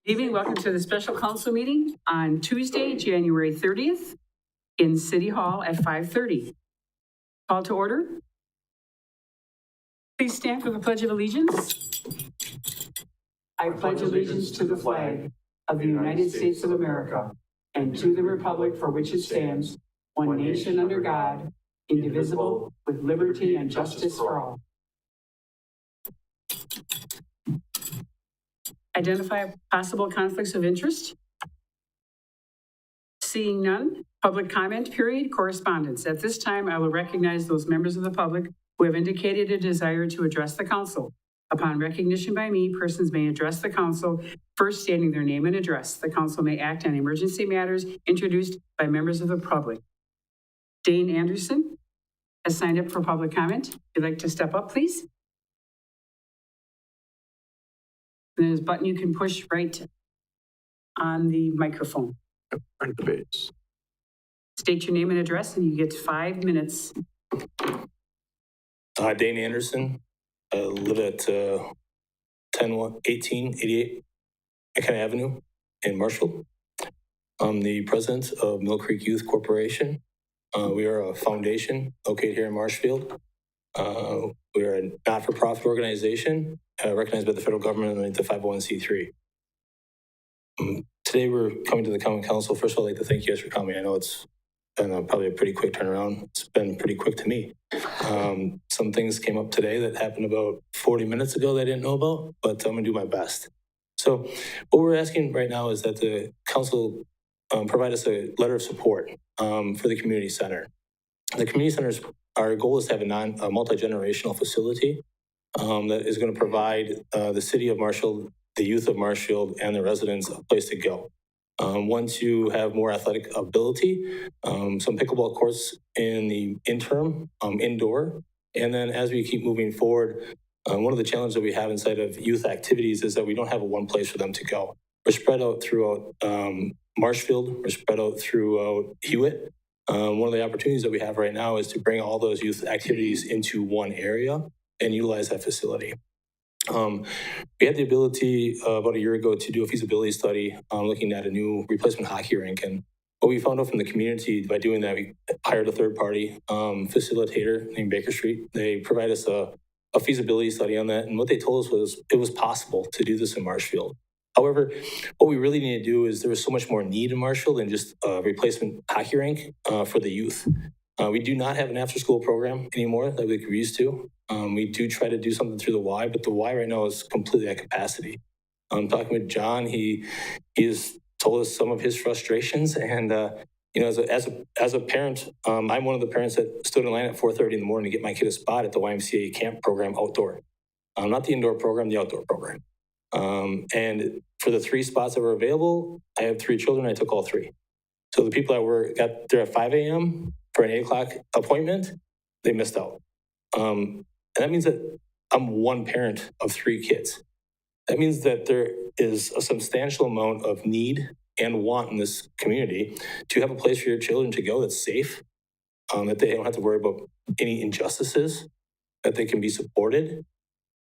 Good evening. Welcome to the special council meeting on Tuesday, January 30th in City Hall at 5:30. Call to order. Please stand for the Pledge of Allegiance. I pledge allegiance to the flag of the United States of America and to the republic for which it stands, one nation under God, indivisible, with liberty and justice for all. Identify possible conflicts of interest. Seeing none, public comment period, correspondence. At this time, I will recognize those members of the public who have indicated a desire to address the council. Upon recognition by me, persons may address the council, first stating their name and address. The council may act on emergency matters introduced by members of the public. Dane Anderson has signed up for public comment. If you'd like to step up, please. There's a button you can push right on the microphone. The base. State your name and address, and you get 5 minutes. Dane Anderson. I live at 1888 McKenna Avenue in Marshfield. I'm the president of Mill Creek Youth Corporation. We are a foundation located here in Marshfield. We are a not-for-profit organization recognized by the federal government and the 501c3. Today we're coming to the common council. First of all, I'd like to thank you guys for coming. I know it's been probably a pretty quick turnaround. It's been pretty quick to me. Some things came up today that happened about 40 minutes ago that I didn't know about, but I'm gonna do my best. So what we're asking right now is that the council provide us a letter of support for the community center. The community centers, our goal is to have a multi-generational facility that is going to provide the city of Marshfield, the youth of Marshfield, and the residents a place to go. One, to have more athletic ability, some pickleball courts in the interim, indoor. And then as we keep moving forward, one of the challenges that we have inside of youth activities is that we don't have a one place for them to go. We're spread out throughout Marshfield, we're spread out throughout Hewitt. One of the opportunities that we have right now is to bring all those youth activities into one area and utilize that facility. We had the ability about a year ago to do a feasibility study looking at a new replacement hockey rink. And what we found out from the community by doing that, we hired a third-party facilitator named Baker Street. They provided us a feasibility study on that. And what they told us was it was possible to do this in Marshfield. However, what we really need to do is there was so much more need in Marshfield than just a replacement hockey rink for the youth. We do not have an after-school program anymore that we used to. We do try to do something through the Y, but the Y right now is completely at capacity. I'm talking with John. He has told us some of his frustrations, and as a parent, I'm one of the parents that stood in line at 4:30 in the morning to get my kid a spot at the YMCA camp program outdoor. Not the indoor program, the outdoor program. And for the 3 spots that were available, I have 3 children. I took all 3. So the people that got there at 5 a.m. for an 8 o'clock appointment, they missed out. And that means that I'm one parent of 3 kids. That means that there is a substantial amount of need and want in this community to have a place for your children to go that's safe, that they don't have to worry about any injustices, that they can be supported.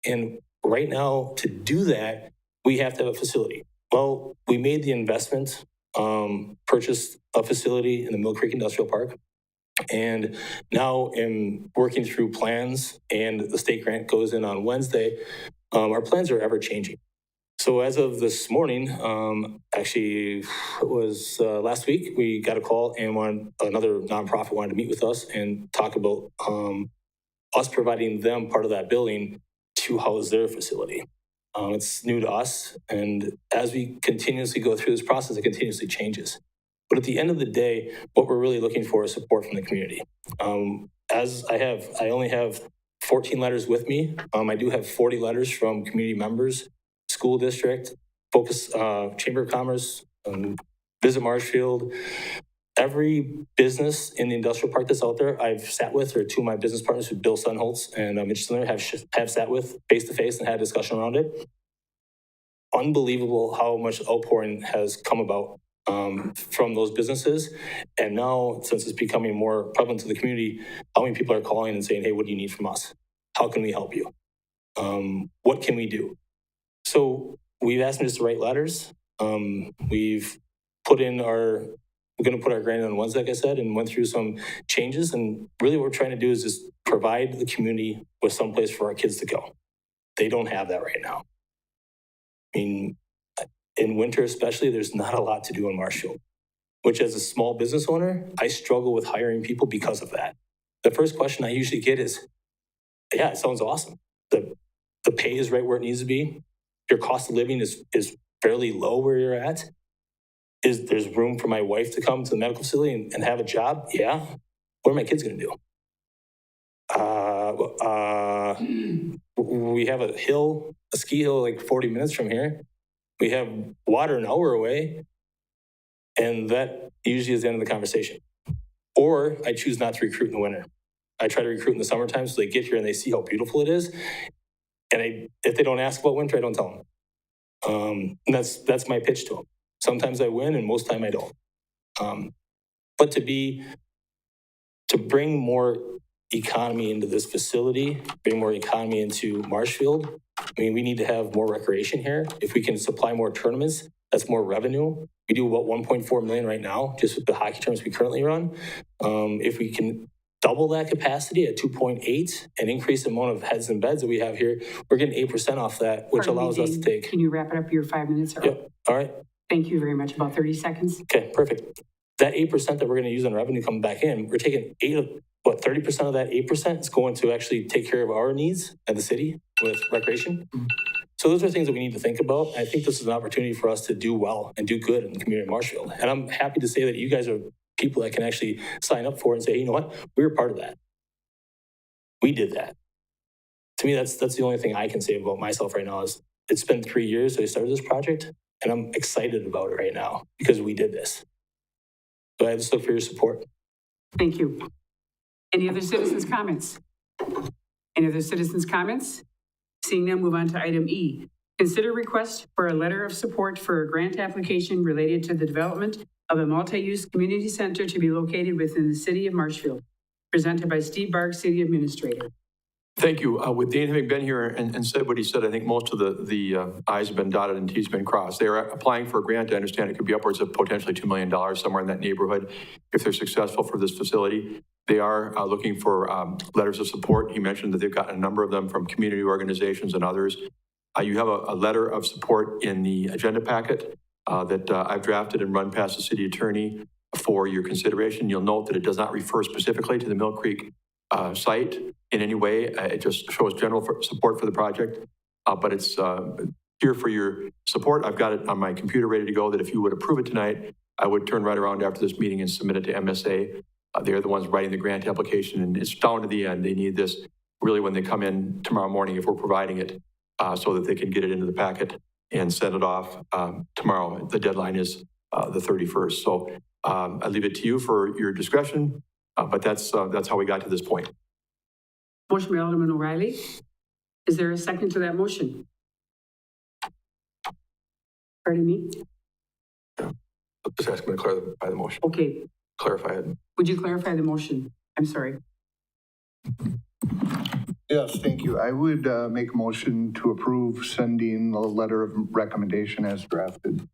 And right now, to do that, we have to have a facility. Well, we made the investment, purchased a facility in the Mill Creek Industrial Park. And now in working through plans, and the state grant goes in on Wednesday, our plans are ever changing. So as of this morning, actually it was last week, we got a call and another nonprofit wanted to meet with us and talk about us providing them part of that building to house their facility. It's new to us, and as we continuously go through this process, it continuously changes. But at the end of the day, what we're really looking for is support from the community. I only have 14 letters with me. I do have 40 letters from community members, school district, Chamber of Commerce, Visit Marshfield. Every business in the industrial park that's out there, I've sat with, or 2 of my business partners, who Bill Sunholtz and Mitch Slinger, have sat with face-to-face and had a discussion around it. Unbelievable how much outpouring has come about from those businesses. And now, since it's becoming more prevalent to the community, how many people are calling and saying, hey, what do you need from us? How can we help you? What can we do? So we've asked them just to write letters. We're going to put our grant on Wednesday, like I said, and went through some changes. And really what we're trying to do is just provide the community with some place for our kids to go. They don't have that right now. I mean, in winter especially, there's not a lot to do in Marshfield, which as a small business owner, I struggle with hiring people because of that. The first question I usually get is, yeah, it sounds awesome. The pay is right where it needs to be. Your cost of living is fairly low where you're at. There's room for my wife to come to the medical facility and have a job? Yeah. What are my kids going to do? We have a ski hill like 40 minutes from here. We have water an hour away. And that usually is the end of the conversation. Or I choose not to recruit in the winter. I try to recruit in the summertime so they get here and they see how beautiful it is. And if they don't ask about winter, I don't tell them. And that's my pitch to them. Sometimes I win and most time I don't. But to bring more economy into this facility, bring more economy into Marshfield, I mean, we need to have more recreation here. If we can supply more tournaments, that's more revenue. We do about 1.4 million right now, just with the hockey tournaments we currently run. If we can double that capacity at 2.8 and increase the amount of heads and beds that we have here, we're getting 8% off that, which allows us to take. Can you wrap it up? Your 5 minutes? Yep. All right. Thank you very much. About 30 seconds. Okay, perfect. That 8% that we're going to use on revenue coming back in, we're taking 30% of that 8% is going to actually take care of our needs at the city with recreation. So those are things that we need to think about. I think this is an opportunity for us to do well and do good in the community of Marshfield. And I'm happy to say that you guys are people that can actually sign up for it and say, hey, you know what? We were part of that. We did that. To me, that's the only thing I can say about myself right now is it's been 3 years since I started this project, and I'm excited about it right now because we did this. So I just look for your support. Thank you. Any other citizens' comments? Any other citizens' comments? Seeing none, move on to item E. Consider request for a letter of support for a grant application related to the development of a multi-use community center to be located within the city of Marshfield. Presented by Steve Barg, City Administrator. Thank you. With Dane having been here and said what he said, I think most of the I's have been dotted and T's have been crossed. They are applying for a grant. I understand it could be upwards of potentially $2 million, somewhere in that neighborhood, if they're successful for this facility. They are looking for letters of support. He mentioned that they've gotten a number of them from community organizations and others. You have a letter of support in the agenda packet that I've drafted and run past the city attorney for your consideration. You'll note that it does not refer specifically to the Mill Creek site in any way. It just shows general support for the project, but it's here for your support. I've got it on my computer ready to go that if you would approve it tonight, I would turn right around after this meeting and submit it to MSA. They're the ones writing the grant application, and it's down to the end. They need this really when they come in tomorrow morning if we're providing it so that they can get it into the packet and send it off tomorrow. The deadline is the 31st. So I leave it to you for your discretion. But that's how we got to this point. Motion by Alderman O'Reilly. Is there a second to that motion? Pardon me? Yeah. Just ask me to clarify the motion. Okay. Clarify it. Would you clarify the motion? I'm sorry. Yes, thank you. I would make a motion to approve sending a letter of recommendation as drafted.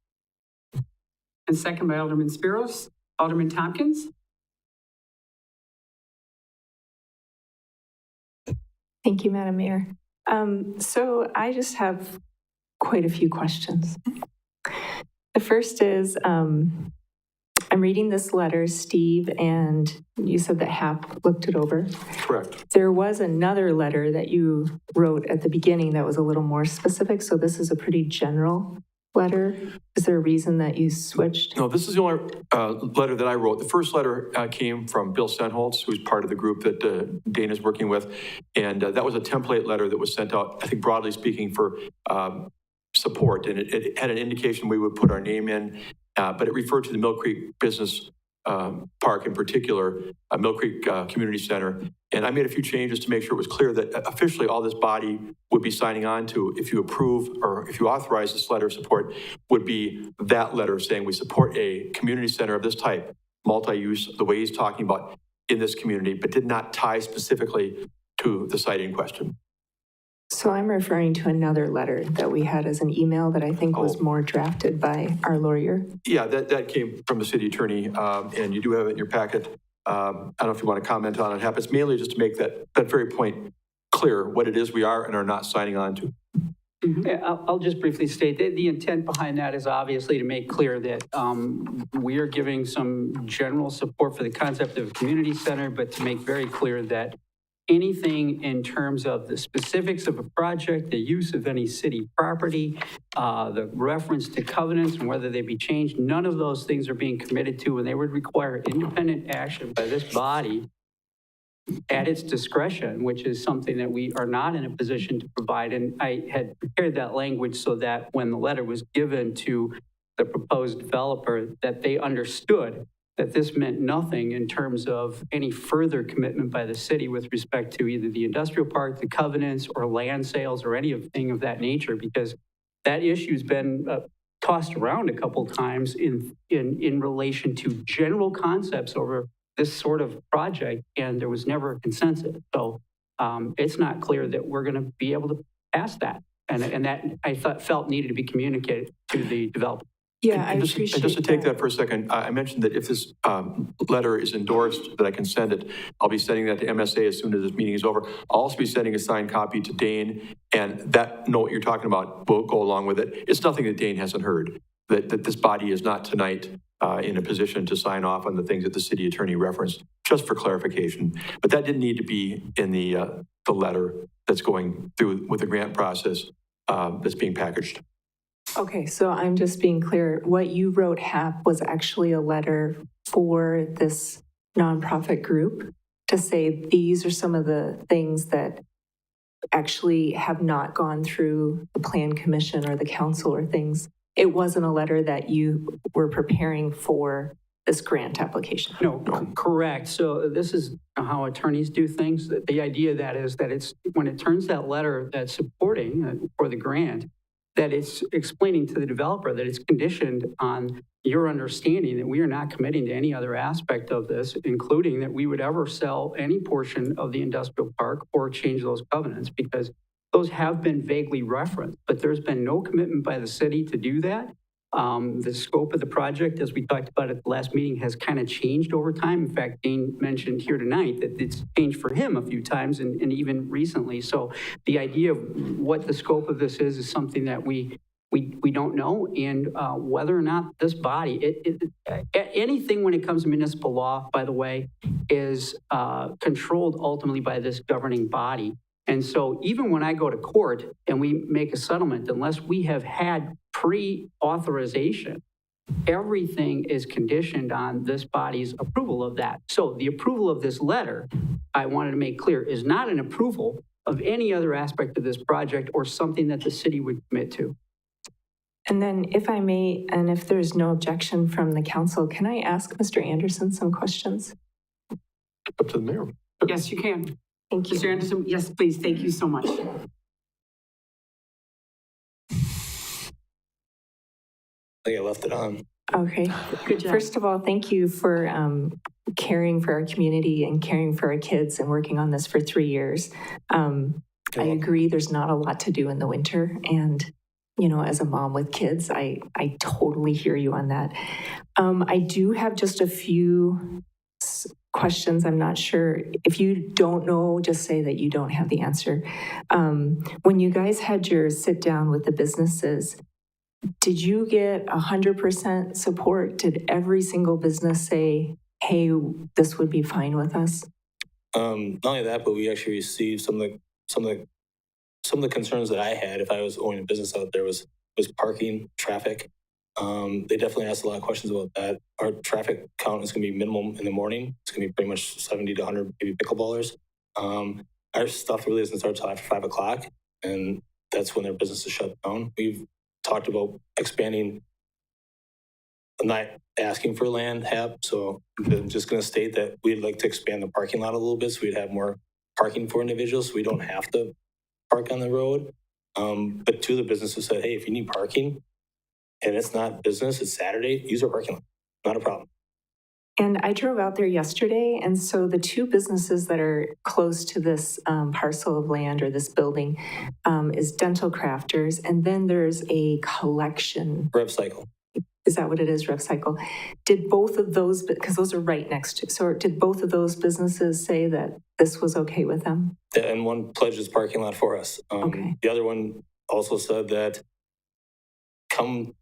And second by Alderman Spiros. Alderman Tompkins? Thank you, Madam Mayor. So I just have quite a few questions. The first is, I'm reading this letter, Steve, and you said that HAP looked it over. Correct. There was another letter that you wrote at the beginning that was a little more specific, so this is a pretty general letter. Is there a reason that you switched? No, this is the only letter that I wrote. The first letter came from Bill Senholz, who's part of the group that Dane is working with, and that was a template letter that was sent out, I think broadly speaking, for support, and it had an indication we would put our name in, but it referred to the Mill Creek Business Park in particular, Mill Creek Community Center. And I made a few changes to make sure it was clear that officially all this body would be signing on to, if you approve or if you authorize this letter of support, would be that letter saying we support a community center of this type, multi-use, the way he's talking about in this community, but did not tie specifically to the site in question. So I'm referring to another letter that we had as an email that I think was Oh. more drafted by our lawyer. Yeah, that came from the city attorney, and you do have it in your packet. I don't know if you want to comment on it. It happens mainly just to make that very point clear, what it is we are and are not signing on to. Yeah, I'll just briefly state that the intent behind that is obviously to make clear that we are giving some general support for the concept of a community center, but to make very clear that anything in terms of the specifics of a project, the use of any city property, the reference to covenants and whether they be changed, none of those things are being committed to, and they would require independent action by this body at its discretion, which is something that we are not in a position to provide. And I had prepared that language so that when the letter was given to the proposed developer, that they understood that this meant nothing in terms of any further commitment by the city with respect to either the industrial park, the covenants, or land sales, or anything of that nature, because that issue's been tossed around a couple times in relation to general concepts over this sort of project, and there was never a consensus. So it's not clear that we're going to be able to pass that, and that I felt needed to be communicated to the developer. Yeah, I And just, appreciate and just to take that for a second, I mentioned that if this letter is endorsed, that I can send it. I'll be sending that to MSA as soon as this meeting is over. I'll also be sending a signed copy to Dane, and that note you're talking about will go along with it. It's nothing that Dane hasn't heard, that this body is not tonight in a position to sign off on the things that the city attorney referenced, just for clarification. But that didn't need to be in the letter that's going through with the grant process that's being packaged. Okay, so I'm just being clear. What you wrote, HAP, was actually a letter for this nonprofit group to say these are some of the things that actually have not gone through the plan commission or the council or things. It wasn't a letter that you were preparing for this grant application. No, correct. So this is how attorneys do things. The idea that is that it's when it turns that letter that's supporting for the grant, that it's explaining to the developer that it's conditioned on your understanding that we are not committing to any other aspect of this, including that we would ever sell any portion of the industrial park or change those covenants, because those have been vaguely referenced, but there's been no commitment by the city to do that. The scope of the project, as we talked about at the last meeting, has kind of changed over time. In fact, Dane mentioned here tonight that it's changed for him a few times and even recently. So the idea of what the scope of this is something that we don't know. And whether or not this body, anything when it comes to municipal law, by the way, is controlled ultimately by this governing body. And so even when I go to court and we make a settlement, unless we have had pre-authorization, everything is conditioned on this body's approval of that. So the approval of this letter, I wanted to make clear, is not an approval of any other aspect of this project or something that the city would commit to. And then if I may, and if there's no objection from the council, can I ask Mr. Anderson some questions? Up to the mayor. Yes, you can. Thank you. Mr. Anderson, yes, please. Thank you so much. I think I left it on. Okay. Good job. First of all, thank you for caring for our community and caring for our kids and working on this for 3 years. I agree there's not a lot to do in the winter. And, you know, as a mom with kids, I totally hear you on that. I do have just a few questions. I'm not sure. If you don't know, just say that you don't have the answer. When you guys had your sit down with the businesses, did you get 100% support? Did every single business say, hey, this would be fine with us? Not only that, but we actually received some of the concerns that I had if I was owning a business out there was parking, traffic. They definitely asked a lot of questions about that. Our traffic count is going to be minimum in the morning. It's going to be pretty much 70 to 100 maybe pickleballers. Our stuff really doesn't start until after 5 o'clock, and that's when their business is shut down. We've talked about expanding. I'm not asking for land, HAP, so I'm just going to state that we'd like to expand the parking lot a little bit so we'd have more parking for individuals so we don't have to park on the road. But two of the businesses said, hey, if you need parking and it's not business, it's Saturday, use our parking lot. Not a problem. And I drove out there yesterday, and so the two businesses that are close to this parcel of land or this building is Dental Crafters, and then there's a collection. Rev Cycle. Is that what it is, RevCycle? Did both of those, because those are right next to, so did both of those businesses say that this was okay with them? And one pledged his parking lot for us. Okay. The other one also said that come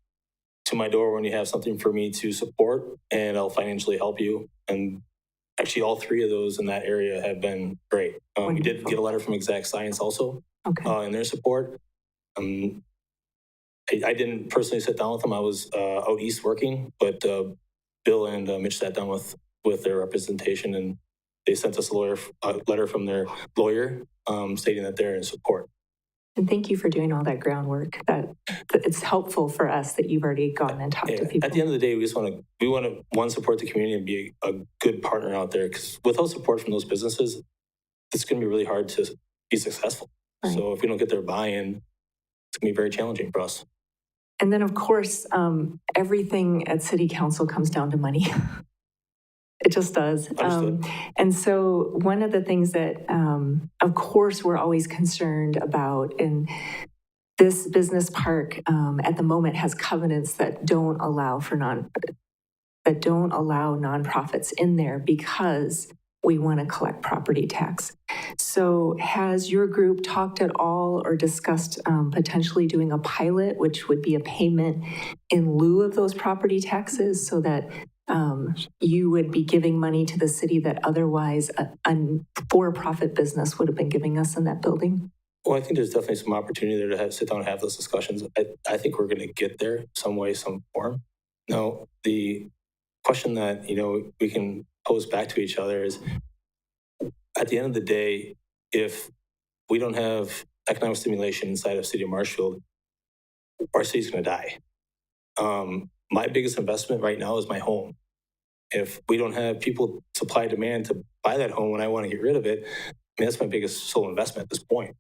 to my door when you have something for me to support, and I'll financially help you. And actually, all three of those in that area have been great. We did get a letter from Exact Science also in their support. I didn't personally sit down with them. I was out east working, but Bill and Mitch sat down with their representation, and they sent us a letter from their lawyer stating that they're in support. And thank you for doing all that groundwork. That it's helpful for us that you've already gone and talked to people. At the end of the day, we want to one, support the community and be a good partner out there, because without support from those businesses, it's going to be really hard to be successful. Right. So if we don't get their buy-in, it's going to be very challenging for us. And then, of course, everything at City Council comes down to money. It just does. And so one of the things that, of course, we're always concerned about, and this business park at the moment has covenants that don't allow nonprofits in there because we want to collect property tax. So has your group talked at all or discussed potentially doing a pilot, which would be a payment in lieu of those property taxes, so that you would be giving money to the city that otherwise a for-profit business would have been giving us in that building? Well, I think there's definitely some opportunity there to sit down and have those discussions. I think we're going to get there some way, some form. Now, the question that, we can pose back to each other is, at the end of the day, if we don't have economic stimulation inside of the city of Marshfield, our city's going to die. My biggest investment right now is my home. If we don't have people supply demand to buy that home when I want to get rid of it, that's my biggest sole investment at this point.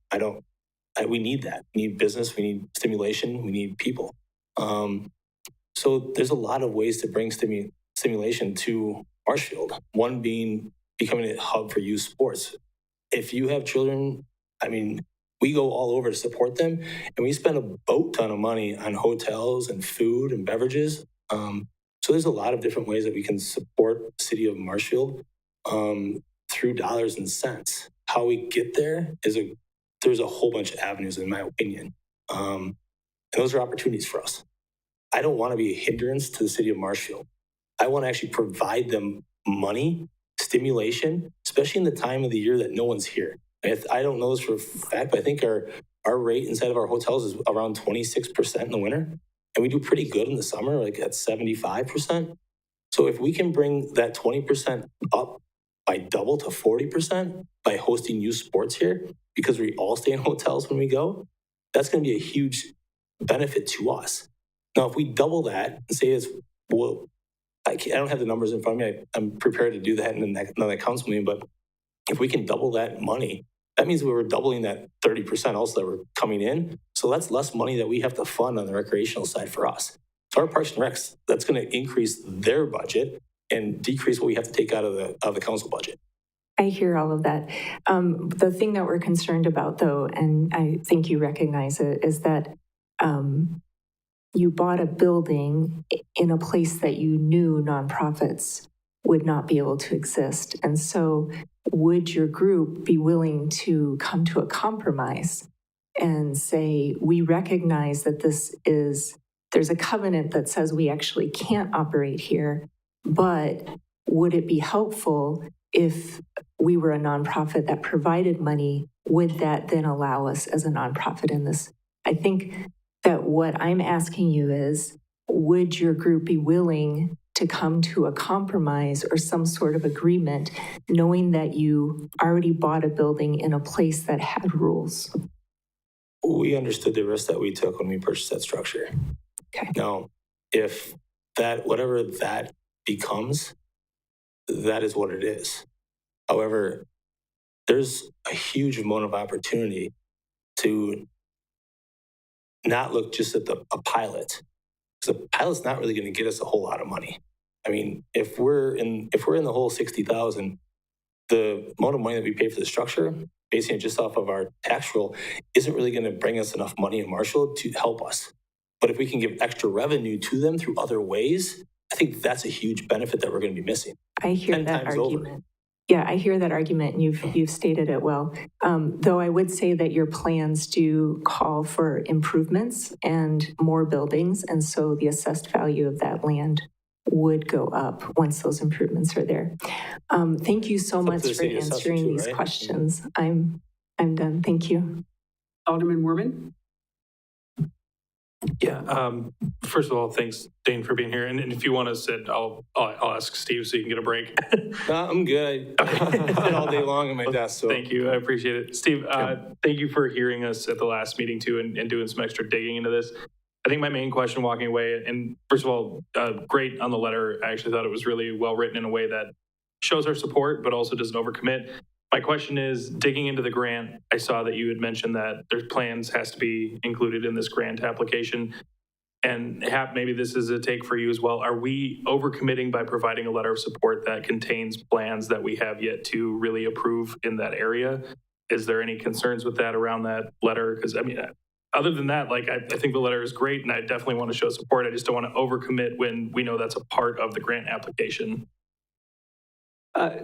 We need that. We need business. We need stimulation. We need people. So there's a lot of ways to bring stimulation to Marshfield. One being becoming a hub for youth sports. If you have children, we go all over to support them, and we spend a boat ton of money on hotels and food and beverages. So there's a lot of different ways that we can support the city of Marshfield through dollars and cents. How we get there there's a whole bunch of avenues, in my opinion. And those are opportunities for us. I don't want to be a hindrance to the city of Marshfield. I want to actually provide them money, stimulation, especially in the time of the year that no one's here. I don't know this for a fact, but I think our rate inside of our hotels is around 26% in the winter. And we do pretty good in the summer, like at 75%. So if we can bring that 20% up by double to 40% by hosting youth sports here, because we all stay in hotels when we go, that's going to be a huge benefit to us. Now, if we double that and say I don't have the numbers in front of me. I'm prepared to do that in another council meeting, but if we can double that money, that means we were doubling that 30% also that were coming in. So that's less money that we have to fund on the recreational side for us. So our Parks and Recs, that's going to increase their budget and decrease what we have to take out of the council budget. I hear all of that. The thing that we're concerned about, though, and I think you recognize it, is that you bought a building in a place that you knew nonprofits would not be able to exist. And so would your group be willing to come to a compromise and say, we recognize that there's a covenant that says we actually can't operate here, but would it be helpful if we were a nonprofit that provided money? Would that then allow us as a nonprofit in this? I think that what I'm asking you is, would your group be willing to come to a compromise or some sort of agreement, knowing that you already bought a building in a place that had rules? We understood the risk that we took when we purchased that structure. Okay. Now, if whatever that becomes, that is what it is. However, there's a huge amount of opportunity to not look just at a pilot. Because a pilot's not really going to get us a whole lot of money. I mean, if we're in the whole 60,000, the amount of money that we pay for the structure, basing it just off of our tax roll, isn't really going to bring us enough money in Marshfield to help us. But if we can give extra revenue to them through other ways, I think that's a huge benefit that we're going to be missing. I hear 10 that times over. argument. Yeah, I hear that argument, and you've stated it well. Though I would say that your plans do call for improvements and more buildings, and so the assessed value of that land would go up once those improvements are there. Thank you so It's up to much the for city assessor answering too, these right? questions. I'm done. Thank you. Alderman Werman? Yeah. First of all, thanks, Dane, for being here. And if you want to sit, I'll ask Steve so you can get a break. No, I'm good. I sit all day long at my desk. So Thank you. I appreciate it. Steve, thank you for hearing us at the last meeting too and doing some extra digging into this. I think my main question walking away, and first of all, great on the letter. I actually thought it was really well written in a way that shows our support, but also doesn't overcommit. My question is, digging into the grant, I saw that you had mentioned that there's plans has to be included in this grant application. And Hap, maybe this is a take for you as well. Are we overcommitting by providing a letter of support that contains plans that we have yet to really approve in that area? Is there any concerns with that around that letter? Because I mean, other than that, like I think the letter is great and I definitely want to show support. I just don't want to overcommit when we know that's a part of the grant application.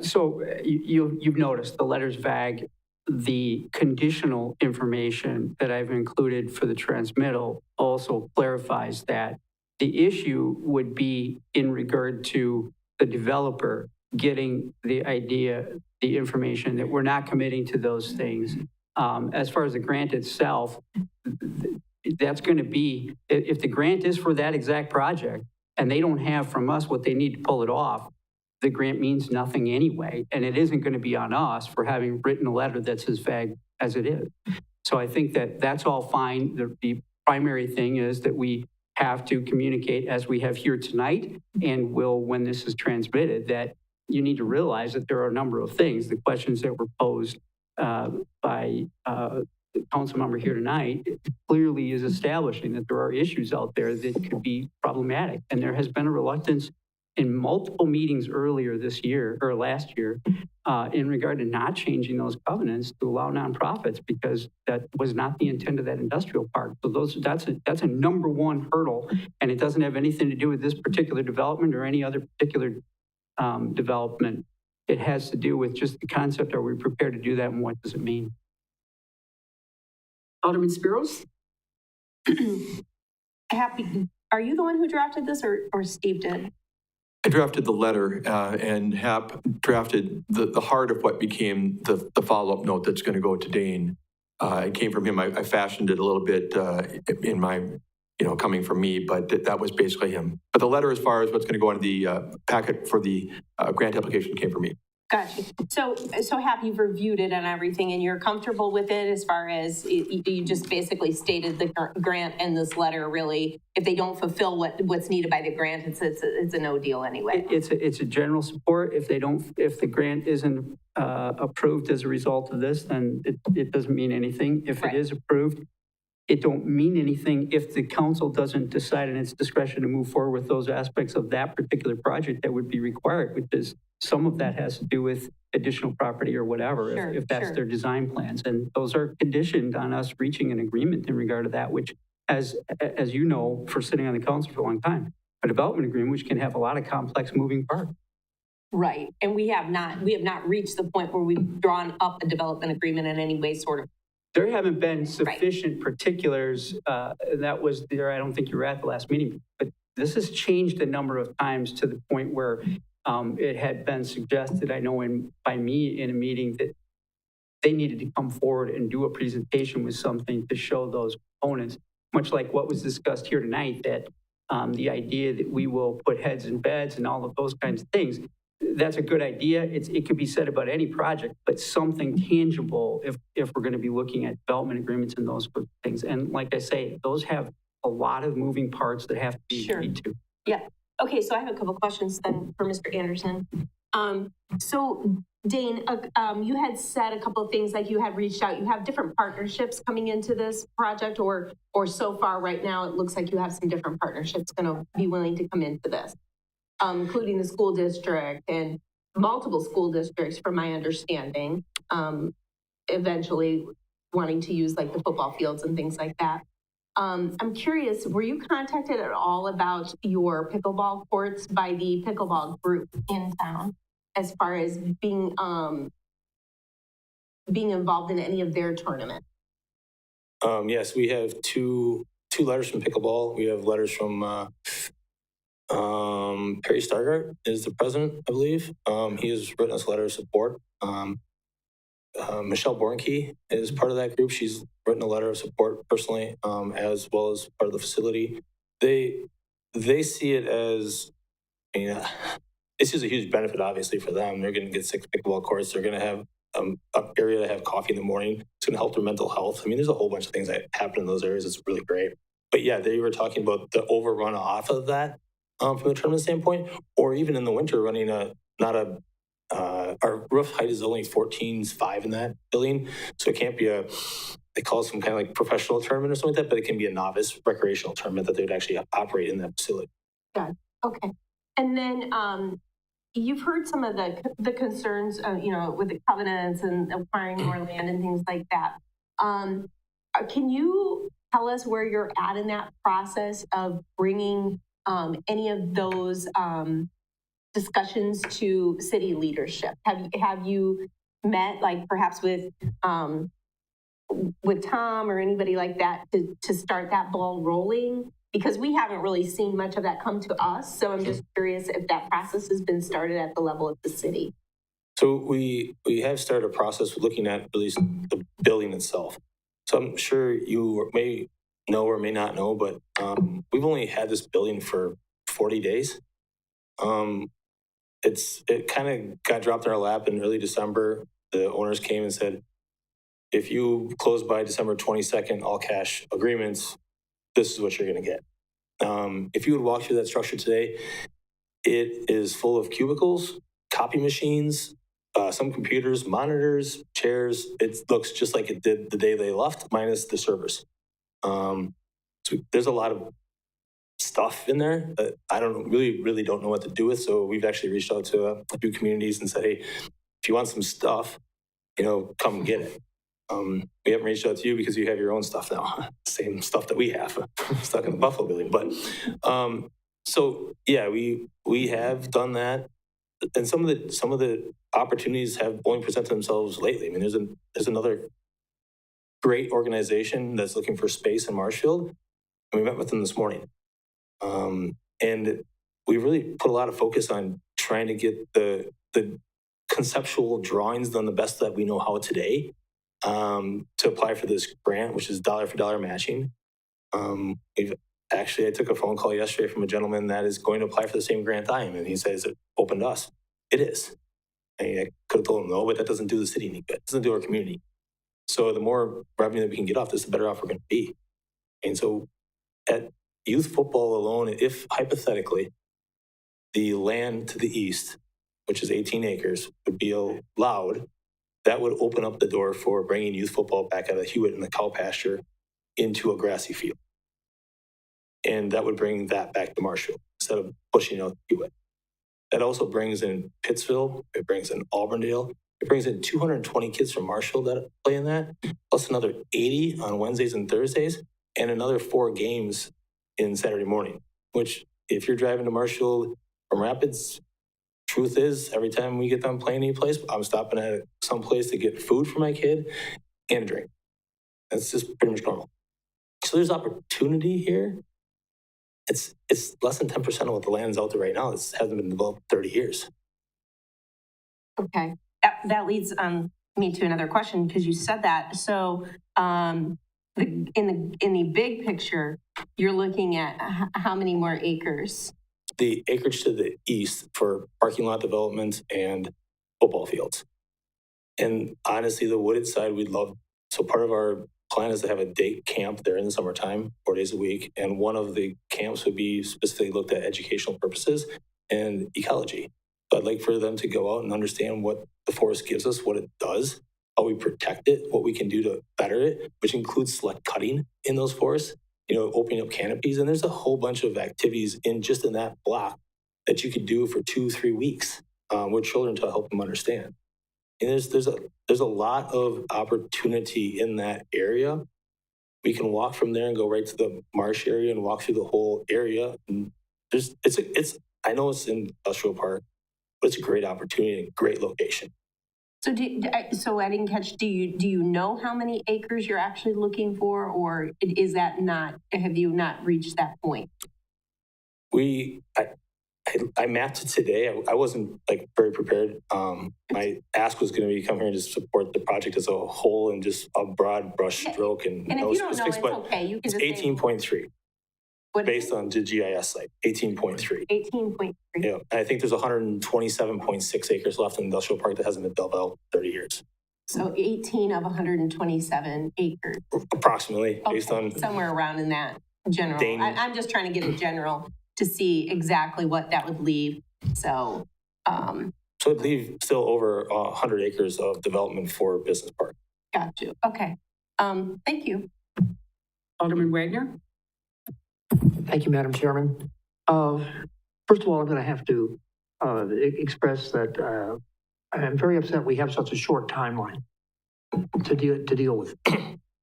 So you've noticed the letter's vague. The conditional information that I've included for the transmittal also clarifies that the issue would be in regard to the developer getting the idea, the information that we're not committing to those things. As far as the grant itself, that's going to be, if the grant is for that exact project and they don't have from us what they need to pull it off, the grant means nothing anyway, and it isn't going to be on us for having written a letter that's as vague as it is. So I think that that's all fine. The primary thing is that we have to communicate as we have here tonight and will when this is transmitted, that you need to realize that there are a number of things. The questions that were posed by the council member here tonight clearly is establishing that there are issues out there that could be problematic. And there has been a reluctance in multiple meetings earlier this year or last year in regard to not changing those covenants to allow nonprofits because that was not the intent of that industrial park. So that's a number one hurdle, and it doesn't have anything to do with this particular development or any other particular development. It has to do with just the concept, are we prepared to do that and what does it mean? Alderman Spiros? Happy, are you the one who drafted this or Steve did? I drafted the letter and Hap drafted the heart of what became the follow-up note that's going to go to Dane. It came from him. I fashioned it a little bit in my, coming from me, but that was basically him. But the letter as far as what's going to go into the packet for the grant application came from me. Gotcha. So have you reviewed it and everything, and you're comfortable with it as far as you just basically stated the grant and this letter really, if they don't fulfill what's needed by the grant, it's a no deal anyway. It's a general support. If the grant isn't approved as a result of this, then it doesn't mean anything. If it is approved, it don't mean anything if the council doesn't decide in its discretion to move forward with those aspects of that particular project that would be required, which is some of that has to do with additional property or whatever, if that's their design plans. And those are conditioned on us reaching an agreement in regard to that, which, as you know, for sitting on the council for a long time, a development agreement, which can have a lot of complex moving parts. Right. And we have not reached the point where we've drawn up a development agreement in any way, sort of. There haven't been sufficient particulars. That was there. I don't think you were at the last meeting, but this has changed a number of times to the point where it had been suggested, I know by me in a meeting, that they needed to come forward and do a presentation with something to show those components, much like what was discussed here tonight, that the idea that we will put heads in beds and all of those kinds of things. That's a good idea. It could be said about any project, but something tangible if we're going to be looking at development agreements and those things. And like I say, those have a lot of moving parts that have to be agreed to. Yeah. Okay, so I have a couple questions then for Mr. Anderson. So Dane, you had said a couple of things, like you had reached out. You have different partnerships coming into this project, or so far right now, it looks like you have some different partnerships going to be willing to come into this. including the school district and multiple school districts, from my understanding, eventually wanting to use like the football fields and things like that. I'm curious, were you contacted at all about your pickleball courts by the pickleball group in town as far as being involved in any of their tournaments? Yes, we have two letters from pickleball. We have letters from Perry Stargart is the president, I believe. He has written us a letter of support. Michelle Bornke is part of that group. She's written a letter of support personally, as well as part of the facility. They see it as, I mean, this is a huge benefit, obviously, for them. They're going to get 6 pickleball courts. They're going to have an area to have coffee in the morning. It's going to help their mental health. I mean, there's a whole bunch of things that happen in those areas. It's really great. But yeah, they were talking about the overrun off of that from the tournament standpoint, or even in the winter running our roof height is only 14.5 in that building. So it can't be they call it some kind of like professional tournament or something like that, but it can be a novice recreational tournament that they would actually operate in that facility. Got it. Okay. And then you've heard some of the concerns, with the covenants and acquiring more land and things like that. Can you tell us where you're at in that process of bringing any of those discussions to city leadership? Have you met, like perhaps with Tom or anybody like that to start that ball rolling? Because we haven't really seen much of that come to us. So I'm just curious if that process has been started at the level of the city. So we have started a process with looking at really the building itself. So I'm sure you may know or may not know, but we've only had this building for 40 days. It kind of got dropped in our lap in early December. The owners came and said, if you close by December 22nd, all cash agreements, this is what you're going to get. If you would walk through that structure today, it is full of cubicles, copy machines, some computers, monitors, chairs. It looks just like it did the day they left, minus the servers. So there's a lot of stuff in there that I really don't know what to do with. So we've actually reached out to a few communities and said, hey, if you want some stuff, come get it. We haven't reached out to you because you have your own stuff now. Same stuff that we have stuck in the Buffalo building. But so yeah, we have done that, and some of the opportunities have only presented themselves lately. I mean, there's another great organization that's looking for space in Marshfield, and we met with them this morning. And we really put a lot of focus on trying to get the conceptual drawings done the best that we know how today. To apply for this grant, which is dollar for dollar matching. I took a phone call yesterday from a gentleman that is going to apply for the same grant I am, and he says it open to us. It is. I could have told him no, but that doesn't do the city any good. It doesn't do our community. So the more revenue that we can get off this, the better off we're going to be. And so at youth football alone, if hypothetically the land to the east, which is 18 acres, would be allowed, that would open up the door for bringing youth football back out of Hewitt and the cow pasture into a grassy field. And that would bring that back to Marshfield instead of pushing out Hewitt. That also brings in Pittsville. It brings in Auburndale. It brings in 220 kids from Marshfield that play in that, plus another 80 on Wednesdays and Thursdays, and another 4 games in Saturday morning, which if you're driving to Marshfield from Rapids, truth is, every time we get done playing any place, I'm stopping at some place to get food for my kid and a drink. That's just pretty much normal. So there's opportunity here. It's less than 10% of what the land is out there right now. This hasn't been developed in 30 years. Okay, that leads me to another question, because you said that. So in the big picture, you're looking at how many more acres? The acreage to the east for parking lot development and football fields. And honestly, the wooded side, we'd love. So part of our plan is to have a day camp there in the summertime, 4 days a week. And one of the camps would be specifically looked at educational purposes and ecology. So I'd like for them to go out and understand what the forest gives us, what it does, how we protect it, what we can do to better it, which includes select cutting in those forests, opening up canopies. And there's a whole bunch of activities in that block that you could do for 2-3 weeks with children to help them understand. And there's a lot of opportunity in that area. We can walk from there and go right to the marsh area and walk through the whole area. And I know it's an industrial park, but it's a great opportunity and a great location. So so I didn't catch, do you know how many acres you're actually looking for, or is that not, have you not reached that point? I mapped it today. I wasn't like very prepared. My ask was going to be come here and just support the project as a whole and just a broad brush stroke and if no you don't know, specifics, it's but okay. You can it's just say 18.3 based on the GIS site. 18.3. 18.3. Yeah, and I think there's 127.6 acres left in the industrial park that hasn't been developed 30 years. So 18 of 127 acres. Approximately, based Okay, on somewhere around in that general. Dane. I'm just trying to get a general to see exactly what that would leave. So, So it'd leave still over 100 acres of development for a business park. got you. Okay. Thank you. Alderman Wagner? Thank you, Madam Chairman. First of all, I'm going to have to express that I'm very upset we have such a short timeline to deal with.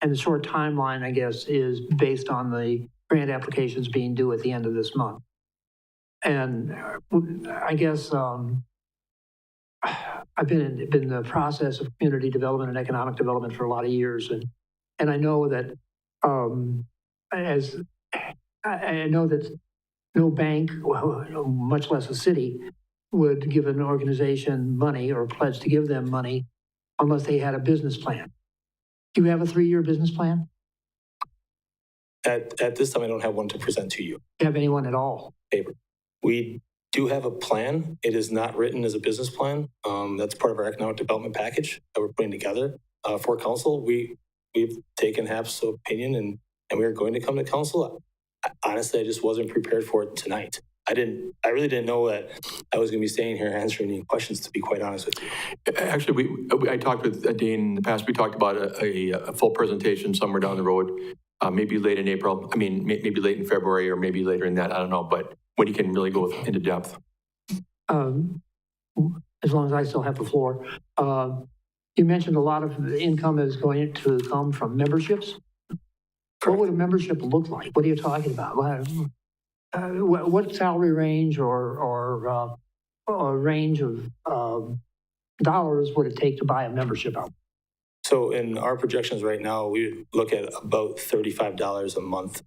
And the short timeline, I guess, is based on the grant applications being due at the end of this month. And I guess I've been in the process of community development and economic development for a lot of years, and I know that I know that no bank, much less a city, would give an organization money or pledge to give them money unless they had a business plan. Do you have a 3-year business plan? At this time, I don't have one to present to you. Do you have anyone at all? Paper. We do have a plan. It is not written as a business plan. That's part of our economic development package that we're putting together for council. We've taken HAP's opinion and we are going to come to council. Honestly, I just wasn't prepared for it tonight. I really didn't know that I was going to be staying here answering any questions, to be quite honest with you. Actually, I talked with Dane in the past. We talked about a full presentation somewhere down the road, maybe late in April. I mean, maybe late in February or maybe later in that. I don't know, but when you can really go into depth. As long as I still have the floor. You mentioned a lot of the income is going to come from memberships. What would a membership look like? What are you talking about? What salary range or range of dollars would it take to buy a membership out? So in our projections right now, we would look at about $35 a month.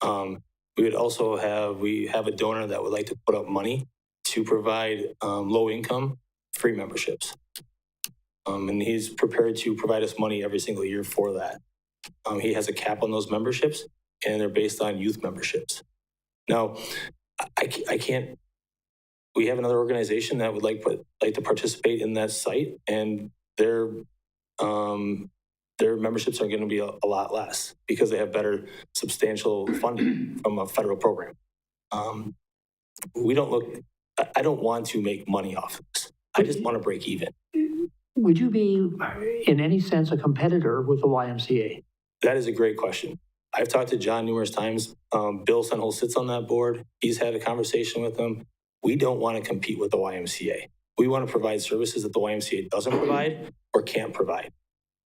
We would also have a donor that would like to put up money to provide low income free memberships. And he's prepared to provide us money every single year for that. He has a cap on those memberships and they're based on youth memberships. Now, I can't, we have another organization that would like to participate in that site, and their memberships are going to be a lot less because they have better substantial funding from a federal program. I don't want to make money off of this. I just want to break even. Would you be, in any sense, a competitor with the YMCA? That is a great question. I've talked to John numerous times. Bill Senhol sits on that board. He's had a conversation with them. We don't want to compete with the YMCA. We want to provide services that the YMCA doesn't provide or can't provide.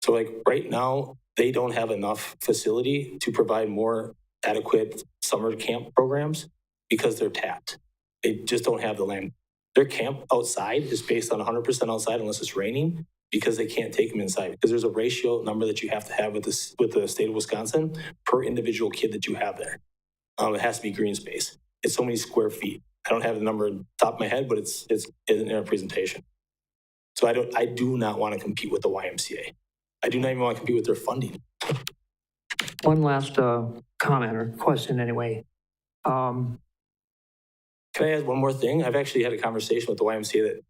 So like right now, they don't have enough facility to provide more adequate summer camp programs because they're tapped. They just don't have the land. Their camp outside is based on 100% outside unless it's raining, because they can't take them inside, because there's a ratio number that you have to have with the state of Wisconsin per individual kid that you have there. It has to be green space. It's so many square feet. I don't have the number on top of my head, but it's in our presentation. So I do not want to compete with the YMCA. I do not even want to compete with their funding. One last comment or question anyway. Can I add one more thing? I've actually had a conversation with the YMCA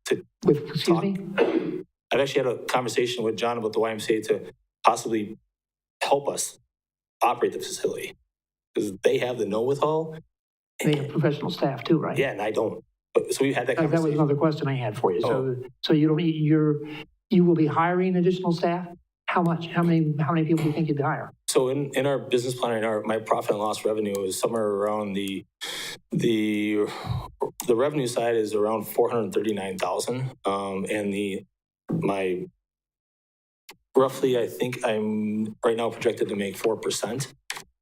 Excuse me? I've actually had a conversation with John about the YMCA to possibly help us operate the facility, because they have the know-withal. They have professional staff too, right? Yeah, and I don't. So we had that conversation. That was another question I had for you. Oh. So you will be hiring additional staff? How much? How many people do you think you'd hire? So in our business plan, my profit and loss revenue is somewhere around the The revenue side is around 439,000, and roughly, I think I'm right now projected to make 4%,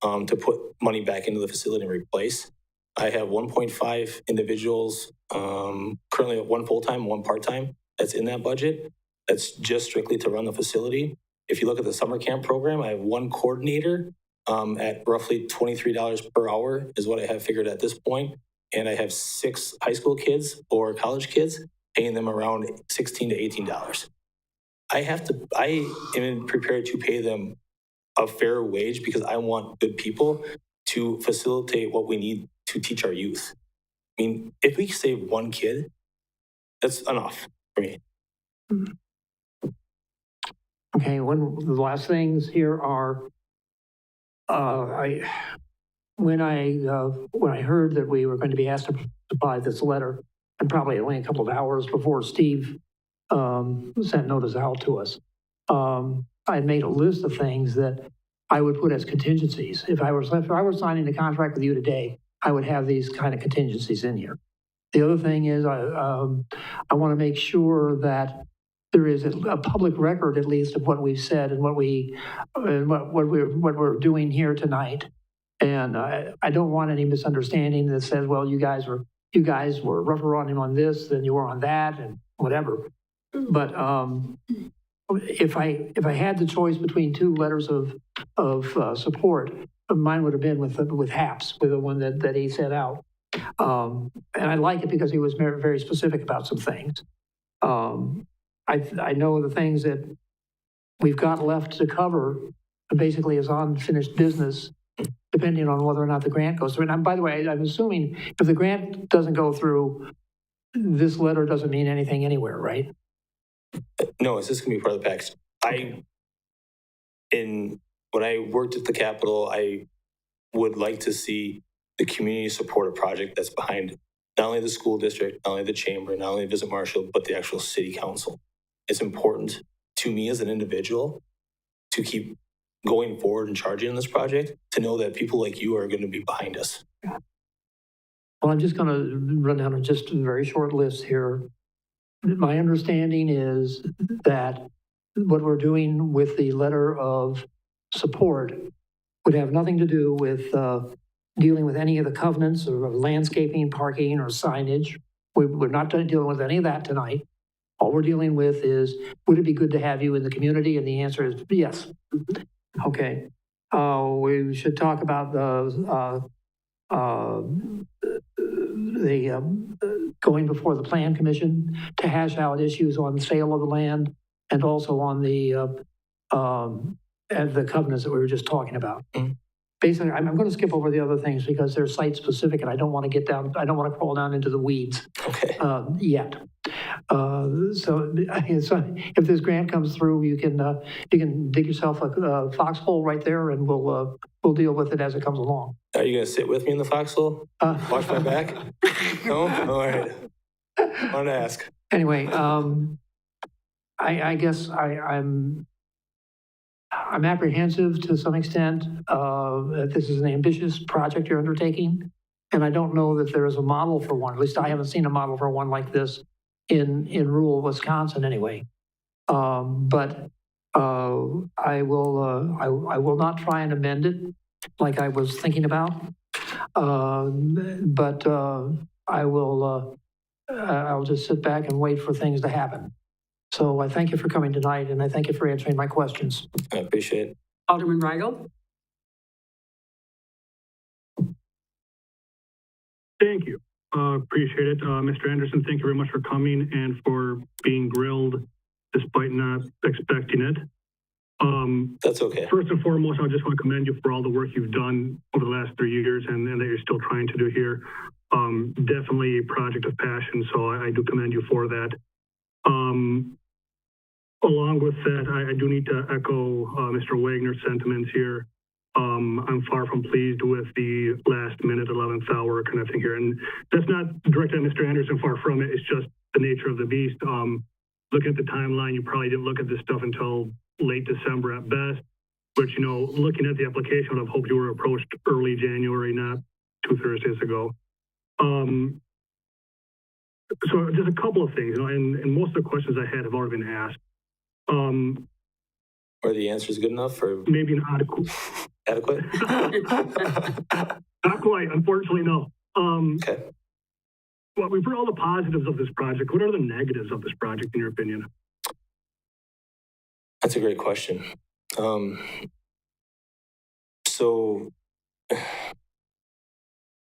to put money back into the facility and replace. I have 1.5 individuals, currently at one full-time, one part-time, that's in that budget. That's just strictly to run the facility. If you look at the summer camp program, I have one coordinator, at roughly $23 per hour is what I have figured at this point. And I have 6 high school kids or college kids, paying them around $16 to $18. I am prepared to pay them a fair wage because I want good people to facilitate what we need to teach our youth. I mean, if we save one kid, that's enough for me. Okay, one of the last things here are, when I heard that we were going to be asked to supply this letter, and probably only a couple of hours before Steve sent notice out to us, I made a list of things that I would put as contingencies. If I were signing a contract with you today, I would have these kind of contingencies in here. The other thing is I want to make sure that there is a public record, at least, of what we've said and what we're doing here tonight. And I don't want any misunderstanding that says, well, you guys were rougher on him on this than you were on that, and whatever. But if I had the choice between 2 letters of support, mine would have been with HAPS, with the one that he sent out. And I like it because he was very, very specific about some things. I know the things that we've got left to cover basically is unfinished business, depending on whether or not the grant goes through. And by the way, I'm assuming if the grant doesn't go through, this letter doesn't mean anything anywhere, right? No, it's just going to be part of the package. When I worked at the Capitol, I would like to see the community support a project that's behind not only the school district, not only the chamber, not only Visit Marshfield, but the actual city council. It's important to me as an individual to keep going forward and charging in this project, to know that people like you are going to be behind us. Well, I'm just going to run down just a very short list here. My understanding is that what we're doing with the letter of support would have nothing to do with dealing with any of the covenants or landscaping, parking, or signage. We're not dealing with any of that tonight. All we're dealing with is, would it be good to have you in the community? And the answer is yes. Okay. We should talk about the going before the Plan Commission to hash out issues on sale of the land and also on the covenants that we were just talking about. Mm-hmm. Basically, I'm going to skip over the other things because they're site specific and I don't want to crawl down into the weeds yet. So if this grant comes through, you can dig yourself a foxhole right there, and we'll deal with it as it comes along. Are you going to sit with me in the foxhole? Watch my back? No? All right. I want to ask. Anyway, I guess I'm apprehensive to some extent. This is an ambitious project you're undertaking, and I don't know that there is a model for one. At least I haven't seen a model for one like this in rural Wisconsin anyway. But I will not try and amend it like I was thinking about. But I'll just sit back and wait for things to happen. So I thank you for coming tonight, and I thank you for answering my questions. I appreciate it. Alderman Weigel? Thank you. Appreciate it. Mr. Anderson, thank you very much for coming and for being grilled despite not expecting it. That's okay. First and foremost, I just want to commend you for all the work you've done over the last 3 years and that you're still trying to do here. Definitely a project of passion, so I do commend you for that. Along with that, I do need to echo Mr. Wagner's sentiments here. I'm far from pleased with the last minute, 11th hour kind of thing here. And that's not directed at Mr. Anderson, far from it. It's just the nature of the beast. Looking at the timeline, you probably didn't look at this stuff until late December at best. But, you know, looking at the application, I'd have hoped you were approached early January, not 2 Thursdays ago. So just a couple of things, and most of the questions I had have already been asked. Are the answers good enough or Maybe an adequate? Not quite, unfortunately, no. Okay. Well, we've heard all the positives of this project. What are the negatives of this project, in your opinion? That's a great question. So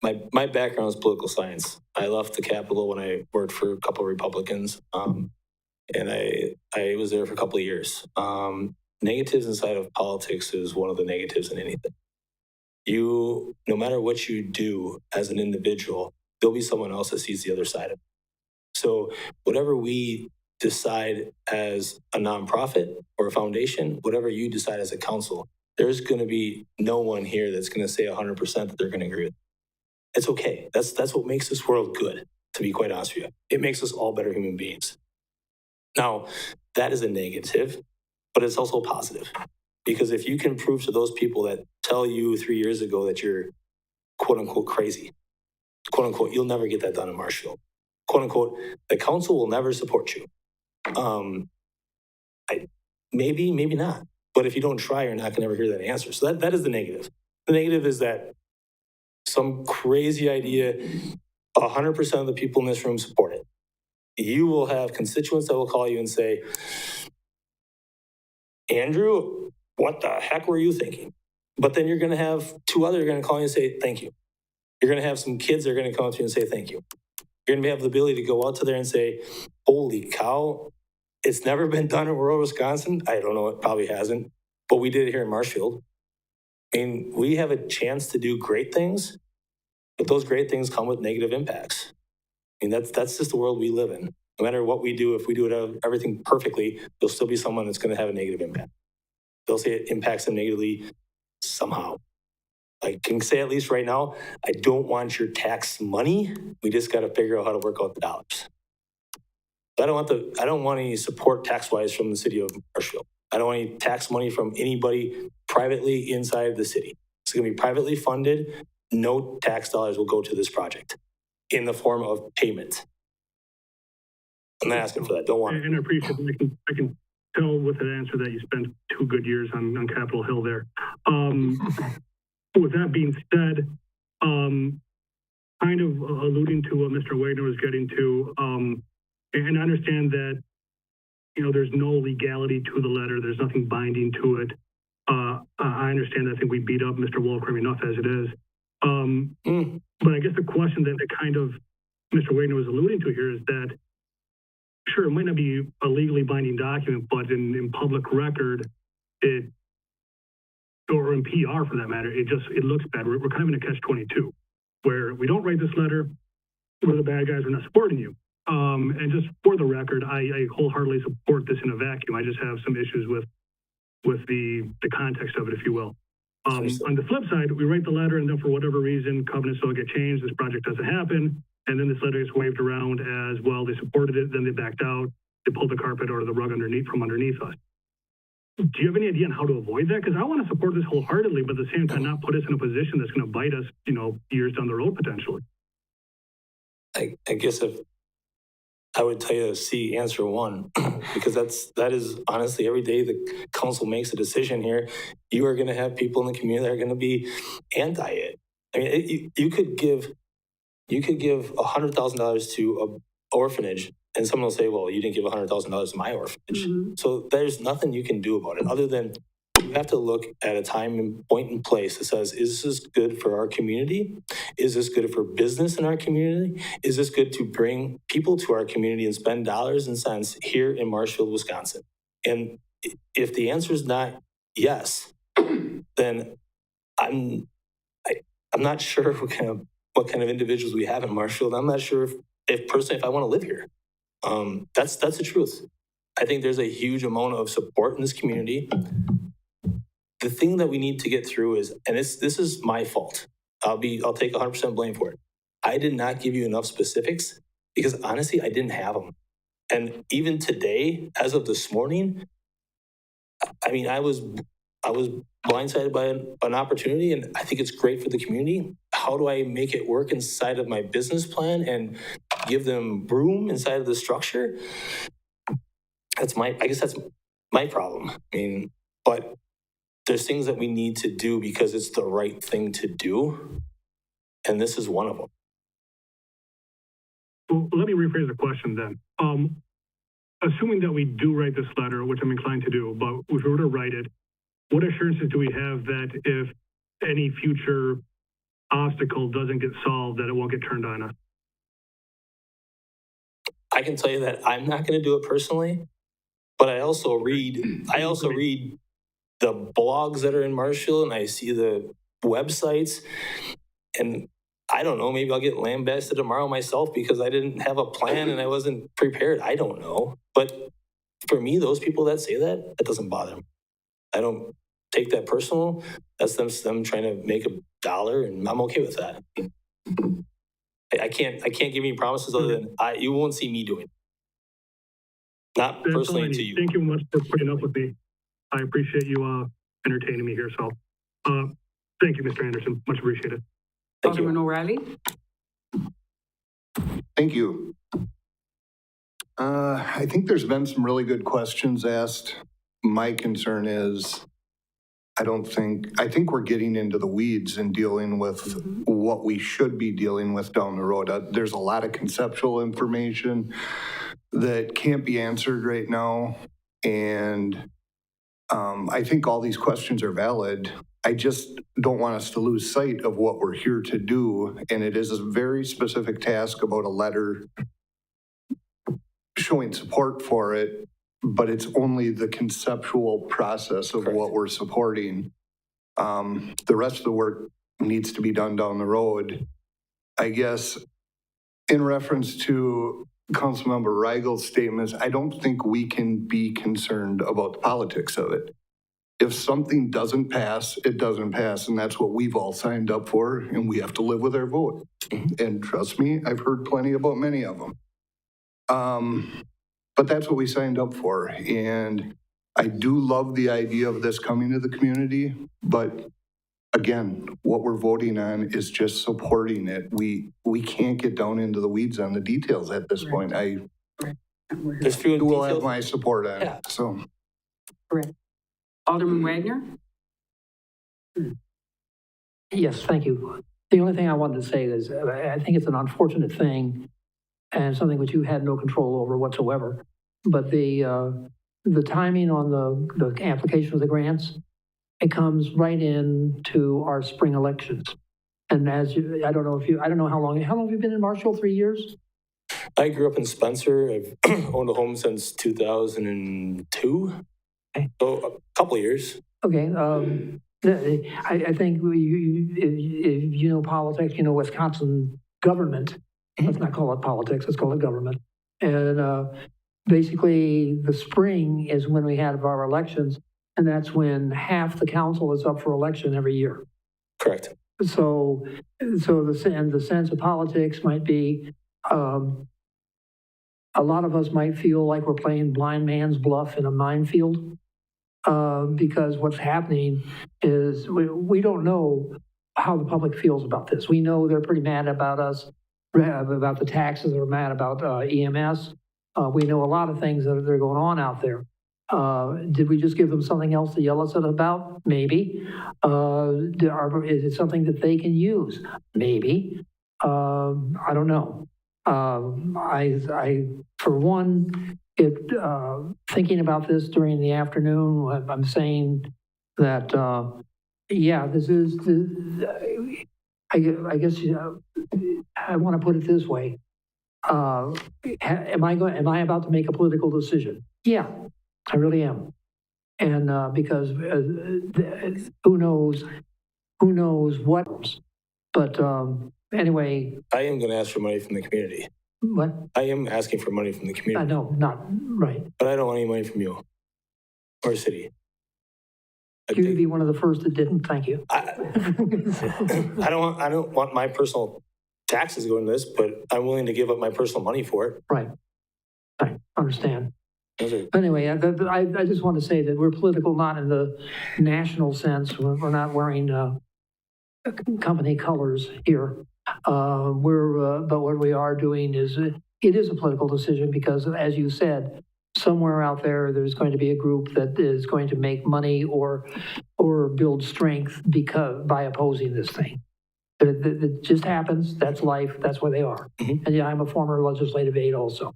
my background is political science. I left the Capitol when I worked for a couple of Republicans, and I was there for a couple of years. Negatives inside of politics is one of the negatives in anything. No matter what you do as an individual, there'll be someone else that sees the other side of it. So whatever we decide as a nonprofit or a foundation, whatever you decide as a council, there's going to be no one here that's going to say 100% that they're going to agree with. It's okay. That's what makes this world good, to be quite honest with you. It makes us all better human beings. Now, that is a negative, but it's also positive. Because if you can prove to those people that tell you 3 years ago that you're quote unquote crazy, quote unquote, you'll never get that done in Marshfield, quote unquote, the council will never support you. Maybe not. But if you don't try, you're not going to ever hear that answer. So that is the negative. The negative is that some crazy idea, 100% of the people in this room support it. You will have constituents that will call you and say, Andrew, what the heck were you thinking? But then you're going to have two others are going to call you and say, thank you. You're going to have some kids that are going to come up to you and say, thank you. You're going to have the ability to go out to there and say, holy cow, it's never been done in rural Wisconsin. I don't know, it probably hasn't, but we did it here in Marshfield. I mean, we have a chance to do great things, but those great things come with negative impacts. I mean, that's just the world we live in. No matter what we do, if we do everything perfectly, there'll still be someone that's going to have a negative impact. They'll say it impacts them negatively somehow. I can say at least right now, I don't want your tax money. We just got to figure out how to work out the dollars. I don't want any support tax-wise from the city of Marshfield. I don't want any tax money from anybody privately inside the city. It's going to be privately funded. No tax dollars will go to this project in the form of payment. I'm not asking for that. Don't want it. And I appreciate it. I can tell with an answer that you spent 2 good years on Capitol Hill there. With that being said, kind of alluding to what Mr. Wagner was getting to, and I understand that, there's no legality to the letter. There's nothing binding to it. I understand. I think we beat up Mr. Walker enough as it is. But I guess the question that kind of Mr. Wagner was alluding to here is that, sure, it might not be a legally binding document, but in public record, or in PR for that matter, it looks bad. We're kind of in a catch-22 where we don't write this letter, we're the bad guys, we're not supporting you. And just for the record, I wholeheartedly support this in a vacuum. I just have some issues with the context of it, if you will. On the flip side, we write the letter and then for whatever reason, covenants don't get changed, this project doesn't happen, and then this letter gets waved around as, well, they supported it, then they backed out, they pulled the carpet or the rug from underneath us. Do you have any idea on how to avoid that? Because I want to support this wholeheartedly, but at the same time, not put us in a position that's going to bite us, years down the road potentially. I guess if I would tell you to see answer one, because that is honestly every day the council makes a decision here, you are going to have people in the community that are going to be anti it. I mean, you could give $100,000 to an orphanage, and someone will say, "Well, you didn't give $100,000 to my orphanage." Mm-hmm. So there's nothing you can do about it other than you have to look at a time and point and place that says, is this good for our community? Is this good for business in our community? Is this good to bring people to our community and spend dollars and cents here in Marshfield, Wisconsin? And if the answer is not yes, then I'm not sure what kind of individuals we have in Marshfield. I'm not sure if personally I want to live here. That's the truth. I think there's a huge amount of support in this community. The thing that we need to get through is, and this is my fault. I'll take 100% blame for it. I did not give you enough specifics because honestly, I didn't have them. And even today, as of this morning, I mean, I was blindsided by an opportunity, and I think it's great for the community. how do I make it work inside of my business plan and give them room inside of the structure? I guess that's my problem. I mean, but there's things that we need to do because it's the right thing to do. And this is one of them. Well, let me rephrase the question then. Assuming that we do write this letter, which I'm inclined to do, but if we were to write it, what assurances do we have that if any future obstacle doesn't get solved, that it won't get turned on us? I can tell you that I'm not going to do it personally, but I also read the blogs that are in Marshfield, and I see the websites, and I don't know, maybe I'll get lambasted tomorrow myself because I didn't have a plan and I wasn't prepared. I don't know. But for me, those people that say that, that doesn't bother me. I don't take that personal. That's them trying to make $1, and I'm okay with that. I can't give any promises other than you won't see me doing it. Not That's personally all I to need. you. Thank you much for putting up with me. I appreciate you entertaining me here. So thank you, Mr. Anderson. Much appreciated. Thank you. Alderman O'Reilly? Thank you. I think there's been some really good questions asked. My concern is, I think we're getting into the weeds and dealing with what we should be dealing with down the road. There's a lot of conceptual information that can't be answered right now. And I think all these questions are valid. I just don't want us to lose sight of what we're here to do. And it is a very specific task about a letter showing support for it, but it's only the conceptual process of what we're supporting. The rest of the work needs to be done down the road. I guess in reference to Councilmember Reigel's statements, I don't think we can be concerned about the politics of it. If something doesn't pass, it doesn't pass, and that's what we've all signed up for, and we have to live with our vote. And trust me, I've heard plenty about many of them. But that's what we signed up for, and I do love the idea of this coming to the community, but again, what we're voting on is just supporting it. We can't get down into the weeds on the details at this point. You will have my support on it, so. Correct. Alderman Wagner? Yes, thank you. The only thing I wanted to say is I think it's an unfortunate thing and something which you had no control over whatsoever. But the timing on the application of the grants, it comes right into our spring elections. And I don't know how long have you been in Marshfield? 3 years? I grew up in Spencer. I've owned a home since 2002. Okay. So a couple of years. Okay. I think if you know politics, you know Wisconsin government. Let's not call it politics, let's call it government. And basically the spring is when we have our elections, and that's when half the council is up for election every year. Correct. So the sense of politics might be, a lot of us might feel like we're playing blind man's bluff in a minefield, because what's happening is we don't know how the public feels about this. We know they're pretty mad about us, about the taxes, they're mad about EMS. We know a lot of things that are going on out there. Did we just give them something else to yell at us about? Maybe. Is it something that they can use? Maybe. I don't know. I for one, thinking about this during the afternoon, I'm saying that, this is, I guess, I want to put it this way. Am I about to make a political decision? Yeah, I really am. And because who knows what, but anyway. I am going to ask for money from the community. What? I am asking for money from the community. I know, not right. But I don't want any money from you or city. You'd be one of the first that didn't. Thank you. I don't want my personal taxes going to this, but I'm willing to give up my personal money for it. Right. Understand. Anyway, I just want to say that we're political, not in the national sense. We're not wearing company colors here. But what we are doing is, it is a political decision because, as you said, somewhere out there, there's going to be a group that is going to make money or build strength by opposing this thing. It just happens. That's life. That's where they are. And yeah, I'm a former legislative aide also.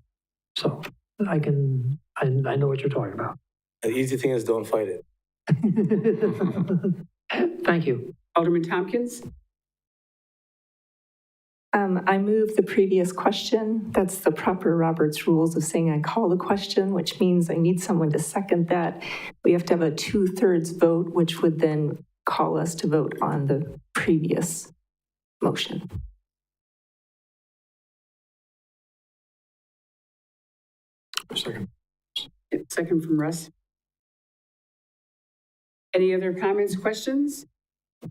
So I know what you're talking about. The easy thing is don't fight it. Thank you. Alderman Tompkins? I move the previous question. That's the proper Robert's rules of saying I call the question, which means I need someone to second that. We have to have a 2/3 vote, which would then call us to vote on the previous motion. Second. Second from Russ. Any other comments, questions?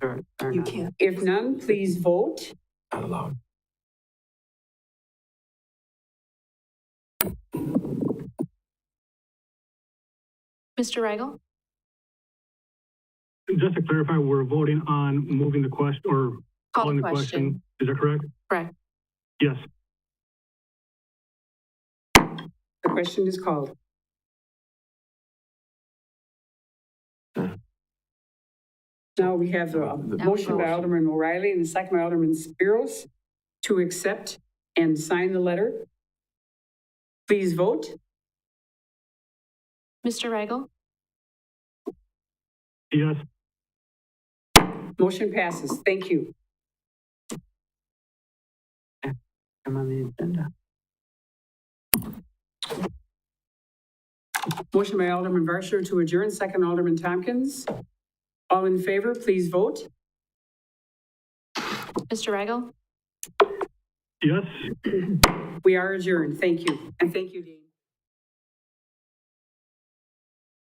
You can't. If none, please vote. Not allowed. Mr. Rigel? Just to clarify, we're voting on moving the question or calling the question. Is that correct? Correct. Yes. The question is called. Now we have the motion by Alderman O'Reilly and the second by Alderman Spiros to accept and sign the letter. Please vote. Mr. Rigel? Yes. Motion passes. Thank you. I'm on the agenda. Motion by Alderman Varsho to adjourn, second Alderman Tompkins. All in favor, please vote. Mr. Rigel? Yes. We are adjourned. Thank you. And thank you, Dean.